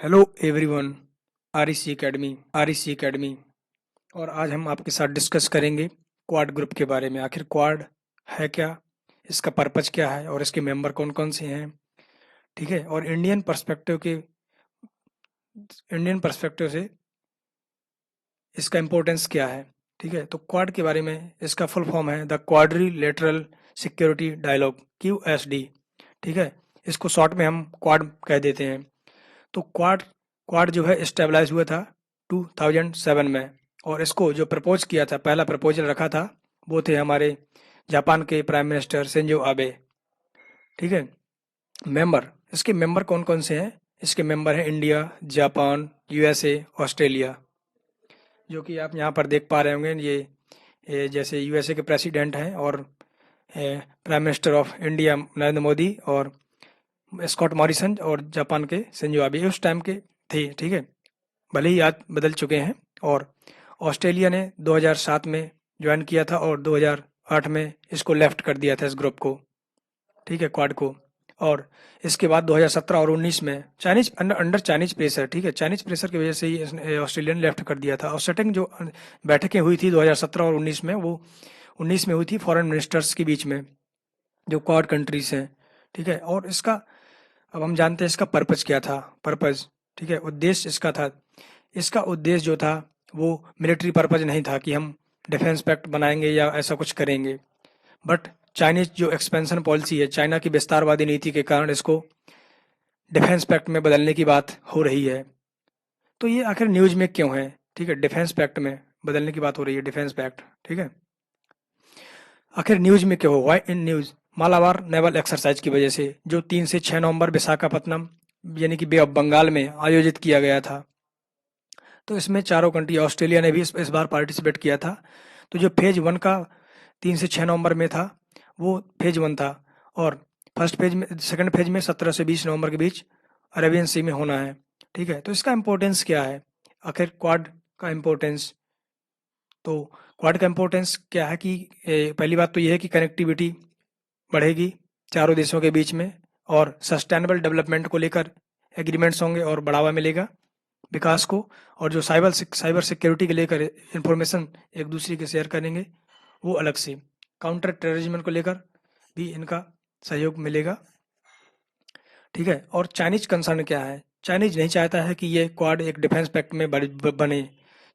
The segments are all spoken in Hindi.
Hello everyone. आर ई सी एकेडमी और आज हम आपके साथ डिस्कस करेंगे क्वाड ग्रुप के बारे में। आखिर क्वाड है क्या, इसका पर्पज क्या है और इसके मेंबर कौन कौन से हैं। ठीक है, और इंडियन पर्सपेक्टिव से इसका इम्पोर्टेंस क्या है। ठीक है, तो क्वाड के बारे में इसका फुल फॉर्म है the quadrilateral security dialogue, QSD। ठीक है, इसको शॉर्ट में हम क्वाड कह देते हैं। तो क्वाड क्वाड जो है स्टेबलाइज हुआ था 2007 में, और इसको जो प्रपोज किया था, पहला प्रपोजल रखा था, वो थे हमारे जापान के प्राइम मिनिस्टर शिंजो आबे। ठीक है, मेंबर, इसके मेंबर कौन कौन से हैं। इसके मेंबर हैं इंडिया, जापान, USA, ऑस्ट्रेलिया। जो कि आप यहाँ पर देख पा रहे होंगे, ये जैसे USA के प्रेसिडेंट हैं और prime minister of India Narendra Modi और स्कॉट मॉरिसन, और जापान के शिंजो आबे उस टाइम के थे। ठीक है, भले ही आज बदल चुके हैं। और ऑस्ट्रेलिया ने 2007 में ज्वाइन किया था और 2008 में इसको लेफ्ट कर दिया था, इस ग्रुप को। ठीक है, क्वाड को। और इसके बाद 2017 और 19 में चाइनीज अंडर चाइनीज प्रेशर, ठीक है, चाइनीज प्रेशर की वजह से ही ऑस्ट्रेलिया ने लेफ्ट कर दिया था। और सेटिंग जो बैठकें हुई थी 2017 और 19 में, वो 19 में हुई थी फॉरेन मिनिस्टर्स के बीच में, जो क्वाड कंट्रीज हैं। ठीक है, और इसका अब हम जानते हैं इसका पर्पज क्या था। पर्पज, ठीक है, उद्देश्य इसका था, इसका उद्देश्य जो था वो मिलिट्री पर्पज नहीं था कि हम डिफेंस पैक्ट बनाएंगे या ऐसा कुछ करेंगे। बट चाइनीज जो एक्सपेंशन पॉलिसी है, चाइना की विस्तारवादी नीति के कारण इसको डिफेंस पैक्ट में बदलने की बात हो रही है। तो ये आखिर न्यूज में क्यों है। ठीक है, डिफेंस पैक्ट में बदलने की बात हो रही है, डिफेंस पैक्ट। ठीक है, आखिर न्यूज में क्यों हो, why in news. Malabar naval exercise की वजह से, जो 3 से 6 नवंबर विशाखापत्तनम यानी कि बे ऑफ बंगाल में आयोजित किया गया था। तो इसमें चारों कंट्री, ऑस्ट्रेलिया ने भी इस बार पार्टिसिपेट किया था। तो जो फेज 1 का 3 से 6 नवंबर में था, वो फेज 1 था। और फर्स्ट फेज में, सेकंड फेज में 17 से 20 नवंबर के बीच अरेबियन सी में होना है। ठीक है, तो इसका इम्पोर्टेंस क्या है, आखिर क्वाड का इम्पोर्टेंस। तो क्वाड का इम्पोर्टेंस क्या है कि पहली बात तो यह है कि कनेक्टिविटी बढ़ेगी चारों देशों के बीच में, और सस्टेनेबल डेवलपमेंट को लेकर एग्रीमेंट्स होंगे और बढ़ावा मिलेगा विकास को। और जो साइबर सिक्योरिटी के लेकर इंफॉर्मेशन एक दूसरे के शेयर करेंगे, वो अलग से काउंटर टेररिज्म को लेकर भी इनका सहयोग मिलेगा। ठीक है, और चाइनीज कंसर्न क्या है। चाइनीज नहीं चाहता है कि ये क्वाड एक डिफेंस पैक्ट में बने।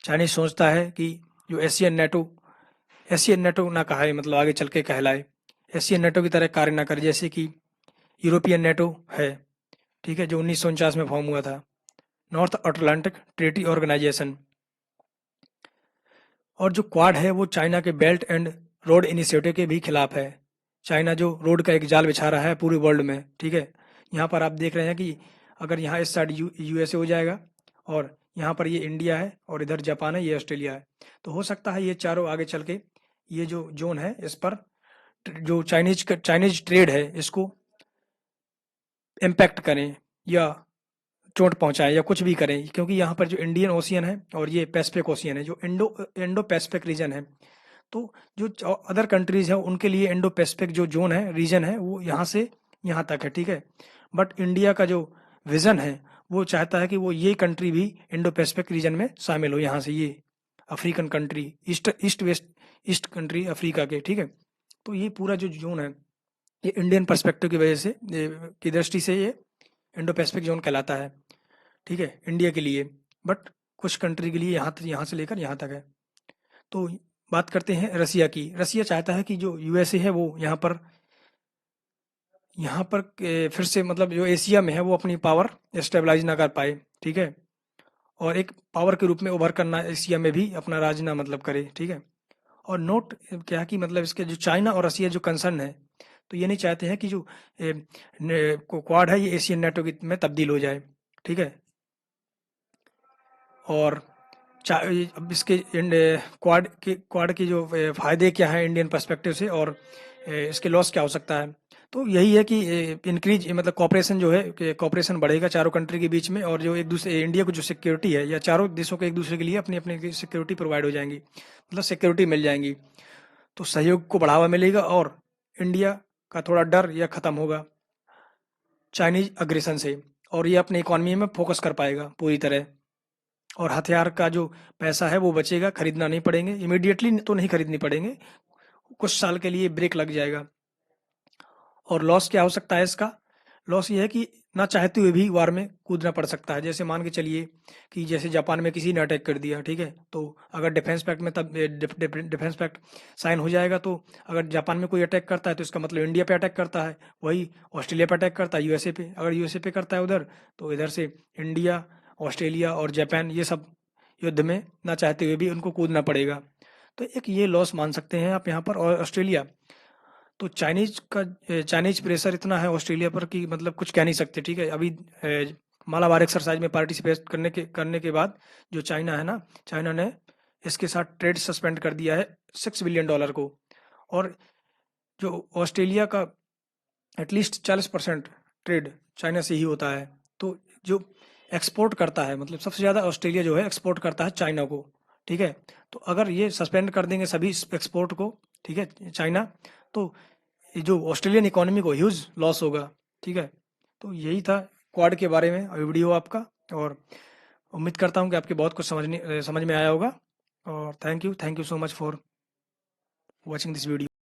चाइनीज सोचता है कि जो एशियन नेटो ना कहे, मतलब आगे चल के कहलाए, एशियन नेटो की तरह कार्य ना करे, जैसे कि यूरोपियन नेटो है। ठीक है, जो 1949 में फॉर्म हुआ था, नॉर्थ अटलांटिक ट्रीटी ऑर्गेनाइजेशन। और जो क्वाड है वो चाइना के बेल्ट एंड रोड इनिशिएटिव के भी खिलाफ है। चाइना जो रोड का एक जाल बिछा रहा है पूरे वर्ल्ड में। ठीक है, यहाँ पर आप देख रहे हैं कि अगर यहाँ इस साइड USA हो जाएगा, और यहाँ पर ये इंडिया है, और इधर जापान है, ये ऑस्ट्रेलिया है। तो हो सकता है ये चारों आगे चल के ये जो जोन है, इस पर जो चाइनीज ट्रेड है, इसको इम्पैक्ट करें या चोट पहुंचाएं या कुछ भी करें। क्योंकि यहाँ पर जो इंडियन ओशियन है और ये पैसिफिक ओशियन है, जो इंडो पैसिफिक रीजन है। तो जो अदर कंट्रीज है उनके लिए इंडो पैसिफिक जो जोन है, रीजन है, वो यहाँ से यहाँ तक है। ठीक है, बट इंडिया का जो विजन है, वो चाहता है कि वो ये कंट्री भी इंडो पैसिफिक रीजन में शामिल हो, यहाँ से ये African country, east country Africa के। ठीक है, तो ये पूरा जो जोन है, ये इंडियन पर्सपेक्टिव की वजह से, की दृष्टि से, ये इंडो पैसिफिक जोन कहलाता है। ठीक है, इंडिया के लिए। बट कुछ कंट्री के लिए यहाँ से लेकर यहाँ तक है। तो बात करते हैं रसिया की। रसिया चाहता है कि जो USA है वो यहाँ पर फिर से, मतलब जो एशिया में है, वो अपनी पावर स्टेबलाइज ना कर पाए। ठीक है, और एक पावर के रूप में उभर करना एशिया में भी अपना राज ना मतलब करे। ठीक है, और नोट क्या है कि मतलब इसके जो चाइना और रसिया जो कंसर्न है, तो ये नहीं चाहते हैं कि जो क्वाड है ये एशियन नेटो में तब्दील हो जाए। ठीक है, और अब इसके क्वाड के जो फायदे क्या है इंडियन पर्सपेक्टिव से, और इसके लॉस क्या हो सकता है। तो यही है कि इंक्रीज, मतलब कॉपरेशन जो है, कॉपरेशन बढ़ेगा चारों कंट्री के बीच में, और जो एक दूसरे इंडिया को जो सिक्योरिटी है, या चारों देशों को एक दूसरे के लिए अपनी अपनी सिक्योरिटी प्रोवाइड हो जाएंगी, मतलब सिक्योरिटी मिल जाएंगी। तो सहयोग को बढ़ावा मिलेगा, और इंडिया का थोड़ा डर या खत्म होगा चाइनीज अग्रेशन से। और ये अपनी इकोनॉमी में फोकस कर पाएगा पूरी तरह। और हथियार का जो पैसा है वो बचेगा, खरीदना नहीं पड़ेंगे, इमीडिएटली तो नहीं खरीदनी पड़ेंगे, कुछ साल के लिए ब्रेक लग जाएगा। और लॉस क्या हो सकता है इसका? लॉस ये है कि ना चाहते हुए भी वार में कूदना पड़ सकता है। जैसे मान के चलिए कि जैसे जापान में किसी ने अटैक कर दिया, ठीक है, तो अगर डिफेंस पैक्ट में तब डिफेंस पैक्ट साइन हो जाएगा, तो अगर जापान में कोई अटैक करता है तो इसका मतलब इंडिया पे अटैक करता है, वही ऑस्ट्रेलिया पे अटैक करता है, यूएसए पे, अगर यूएसए पे करता है उधर, तो इधर से इंडिया, ऑस्ट्रेलिया और जापान ये सब युद्ध में ना चाहते हुए भी उनको कूदना पड़ेगा। तो एक ये लॉस मान सकते हैं आप यहाँ पर। और ऑस्ट्रेलिया तो चाइनीज प्रेशर इतना है ऑस्ट्रेलिया पर कि मतलब कुछ कह नहीं सकते, ठीक है। अभी मालाबार एक्सरसाइज में पार्टिसिपेट करने के बाद जो चाइना है ना, चाइना ने इसके साथ ट्रेड सस्पेंड कर दिया है $6 बिलियन को। और जो ऑस्ट्रेलिया का एटलीस्ट 40% ट्रेड चाइना से ही होता है। तो जो एक्सपोर्ट करता है, मतलब सबसे ज़्यादा ऑस्ट्रेलिया जो है एक्सपोर्ट करता है चाइना को, ठीक है। तो अगर ये सस्पेंड कर देंगे सभी एक्सपोर्ट को, ठीक है, चाइना, तो ये जो ऑस्ट्रेलियन इकोनॉमी को ह्यूज लॉस होगा, ठीक है। तो यही था क्वाड के बारे में वीडियो आपका। और उम्मीद करता हूँ कि आपके बहुत कुछ समझ में आया होगा। और thank you so much for watching this video.